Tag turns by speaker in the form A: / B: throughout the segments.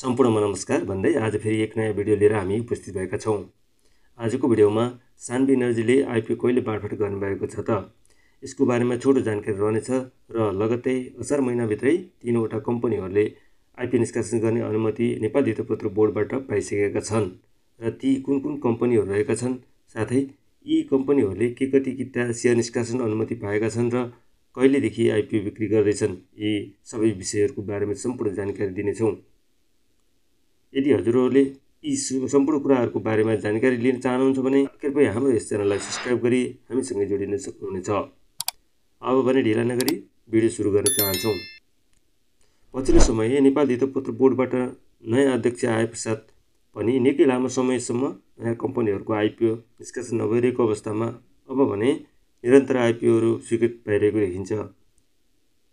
A: सम्पूर्णमा नमस्कार भन्दै आज फेरि एक नयाँ भिडियो लिएर हामी उपस्थित भएका छौँ। आजको भिडियोमा सान्वी इनर्जीले आइपिओ कहिले बाँडफाट गर्नुभएको छ त यसको बारेमा छोटो जानकारी रहनेछ र लगत्तै असार महिनाभित्रै तीनवटा कम्पनीहरूले आइपिओ निष्कासन गर्ने अनुमति नेपाल धितोपत्र बोर्डबाट पाइसकेका छन् र ती कुन कुन कम्पनीहरू रहेका छन्, साथै यी कम्पनीहरूले के कति किता सेयर निष्कासन अनुमति पाएका छन् र कहिलेदेखि आइपिओ बिक्री गर्दैछन्, यी सबै विषयहरूको बारेमा सम्पूर्ण जानकारी दिनेछौँ। यदि हजुरहरूले यी सम्पूर्ण कुराहरूको बारेमा जानकारी लिन चाहनुहुन्छ भने कृपया हाम्रो यस च्यानललाई सब्स्क्राइब गरी हामीसँगै जोडिन सक्नुहुनेछ। अब भने ढिला नगरी भिडियो सुरु गर्न चाहन्छौँ। पछिल्लो समय नेपाल धितोपत्र बोर्डबाट नयाँ अध्यक्ष आए पश्चात पनि निकै लामो समयसम्म नयाँ कम्पनीहरूको आइपिओ निष्कासन नभइरहेको अवस्थामा अब भने निरन्तर आइपिओहरू स्वीकृत भइरहेको देखिन्छ।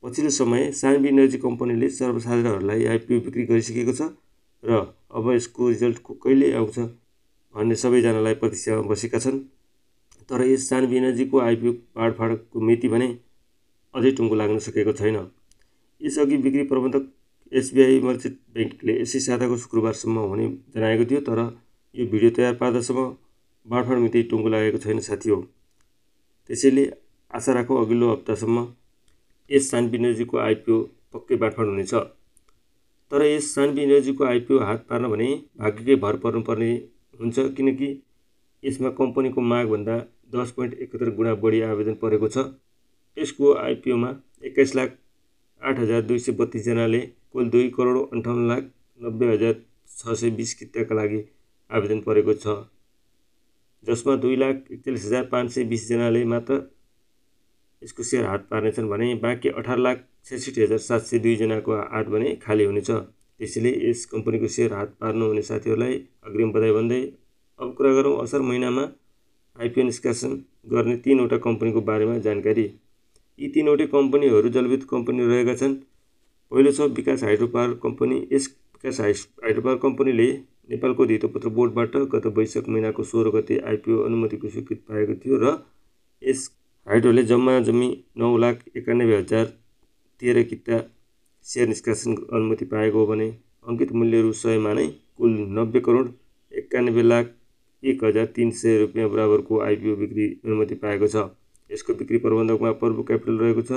A: पछिल्लो समय सान्वी इनर्जी कम्पनीले सर्वसाधारणहरूलाई आइपिओ बिक्री गरिसकेको छ र अब यसको रिजल्ट कहिले आउँछ भन्ने सबैजनालाई प्रतीक्षामा बसेका छन्। तर यस सान्वी इनर्जीको आइपिओ बाँडफाँडको मिति भने अझै टुङ्गो लाग्न सकेको छैन। यसअघि बिक्री प्रबन्धक एसबिआई मर्चेन्ट ब्याङ्कले यसै साताको शुक्रबारसम्म हुने जनाएको थियो, तर यो भिडियो तयार पार्दासम्म बाँडफाँड मिति टुङ्गो लागेको छैन साथी हो। त्यसैले आशा राखौँ अघिल्लो हप्तासम्म यस सान्वी इनर्जीको आइपिओ पक्कै बाँडफाँड हुनेछ। तर यस सान्वी इनर्जीको आइपिओ हात पार्न भने भाग्यकै भर पर्नुपर्ने हुन्छ, किनकि यसमा कम्पनीको मागभन्दा 10.71 गुणा बढी आवेदन परेको छ। यसको आइपिओमा 21,08,232 जनाले कुल 2,58,90,620 किताका लागि आवेदन परेको छ, जसमा 2,41,520 जनाले मात्र यसको सेयर हात पार्नेछन् भने बाँकी 18,66,702 जनाको हात भने खाली हुनेछ। त्यसैले यस कम्पनीको सेयर हात पार्नु हुने साथीहरूलाई अग्रिम बधाई भन्दै अब कुरा गरौँ असार महिनामा आइपिओ निष्कासन गर्ने तीनवटा कम्पनीको बारेमा जानकारी। यी तीनवटै कम्पनीहरू जलविद्युत कम्पनी रहेका छन्। पहिलो छ विकास हाइड्रो पावर कम्पनी। यस विकास हाइड्रो पावर कम्पनीले नेपालको धितोपत्र बोर्डबाट गत वैशाख महिनाको 16 गते आइपिओ अनुमतिको स्वीकृति पाएको थियो र यस हाइड्रोले जम्मा 9,91,013 किता सेयर निष्कासन अनुमति पाएको हो भने अङ्कित मूल्य रु 100 मा नै कुल 90,91,01,300 रुपियाँ बराबरको आइपिओ बिक्री अनुमति पाएको छ। यसको बिक्री प्रबन्धकमा प्रभु क्यापिटल रहेको छ।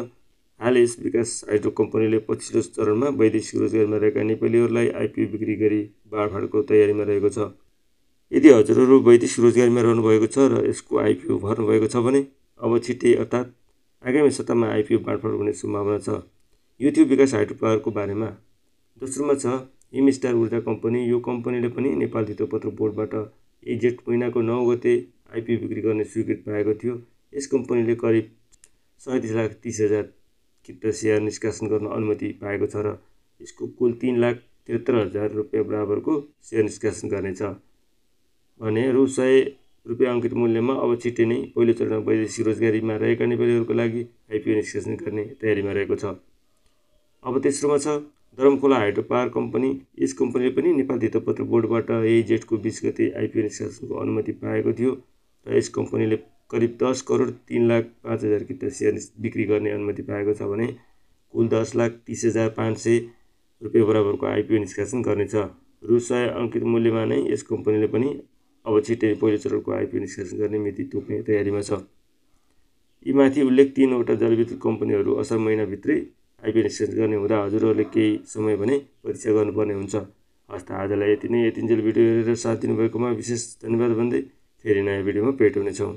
A: हाल यस विकास हाइड्रो कम्पनीले पछिल्लो चरणमा वैदेशिक रोजगारीमा रहेका नेपालीहरूलाई आइपिओ बिक्री गरी बाँडफाँडको तयारीमा रहेको छ। यदि हजुरहरू वैदेशिक रोजगारीमा रहनुभएको छ र यसको आइपिओ भर्नुभएको छ भने अब छिट्टै अर्थात् आगामी सप्ताहमा आइपिओ बाँडफाँड हुने सम्भावना छ। यो थियो विकास हाइड्रो पावरको बारेमा। दोस्रोमा छ हिम स्टार ऊर्जा कम्पनी। यो कम्पनीले पनि नेपाल धितोपत्र बोर्डबाट जेठ महिनाको 9 गते आइपिओ बिक्री गर्ने स्वीकृति पाएको थियो। यस कम्पनीले करिब 37,30,000 किता सेयर निष्कासन गर्न अनुमति पाएको छ र यसको कुल 3,73,000 रुपियाँ बराबरको सेयर निष्कासन गर्नेछ भने रु 100 रुपियाँ अङ्कित मूल्यमा अब छिट्टै नै पहिलो चरणमा वैदेशिक रोजगारीमा रहेका नेपालीहरूको लागि आइपिओ निष्कासन गर्ने तयारीमा रहेको छ। अब तेस्रोमा छ धरमखोला हाइड्रो पावर कम्पनी। यस कम्पनीले पनि नेपाल धितोपत्र बोर्डबाट जेठको 20 गते आइपिओ निष्कासनको अनुमति पाएको थियो र यस कम्पनीले करिब 10,03,05,000 किता सेयर बिक्री गर्ने अनुमति पाएको छ भने कुल 10,30,500 रुपियाँ बराबरको आइपिओ निष्कासन गर्नेछ। रु 100 अङ्कित मूल्यमा नै यस कम्पनीले पनि अब छिट्टै पहिलो चरणको आइपिओ निष्कासन गर्ने मिति तोक्ने तयारीमा छ। यी माथि उल्लेख तीनवटा जलविद्युत कम्पनीहरू असार महिनाभित्रै आइपिओ निष्कासन गर्ने हुँदा हजुरहरूले केही समय भने प्रतीक्षा गर्नुपर्ने हुन्छ। हस् त आजलाई यति नै। यतिन्जेल भिडियो हेरेर साथ दिनुभएकोमा विशेष धन्यवाद भन्दै फेरि नयाँ भिडियोमा भेट हुनेछौँ।